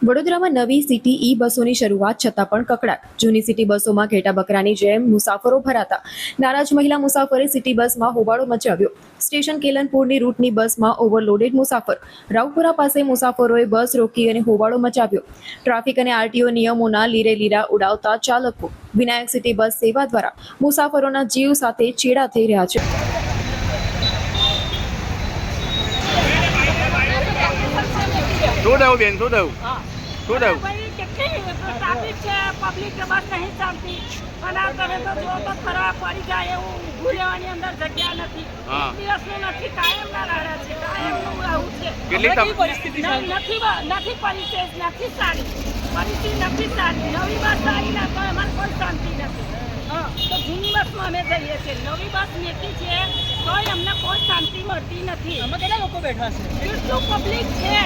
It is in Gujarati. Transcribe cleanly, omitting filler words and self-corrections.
વડોદરામાં નવી સિટી ઈ બસોની શરૂઆત છતાં પણ કકડાટ. જૂની સિટી બસોમાં ઘેટા બકરાની જેમ મુસાફરો ભરાતા. નારાજ મહિલા મુસાફરે સિટી બસમાં હોબાળો મચાવ્યો. સ્ટેશન કેલનપુરની રૂટની બસમાં ઓવરલોડેડ મુસાફર. રાવપુરા પાસે મુસાફરોએ બસ રોકી અને હોબાળો મચાવ્યો. ટ્રાફિક અને આરટીઓ નિયમોના લીરે લીરા ઉડાવતા ચાલકો. વિનાયક સિટી બસ સેવા દ્વારા મુસાફરોના જીવ સાથે ચેડા થઈ રહ્યા છે. શું થયું બેન, શું થયું? શું થયું? ટ્રાફિક છે, પબ્લિક બસ નહીં ચાલતી અને તમે તો જો તો ખરાબ પડી જાય એવું ઊભું રહેવાની અંદર જગ્યા નથી. એક દિવસનું નથી, કાયમના રાડા છે, કાયમનું આવું છે. કેટલી પરિસ્થિતિ નથી પરિસ્થિતિ નથી સારી, પરિસ્થિતિ નથી સારી. નવી બસ આવી ના તો અમારે કોઈ શાંતિ નથી. તો જૂની બસમાં અમે જઈએ છીએ, નવી બસ મેકી છે તોય અમને કોઈ શાંતિ મળતી નથી. આમાં કેટલા લોકો બેઠા છે? કેટલું પબ્લિક છે.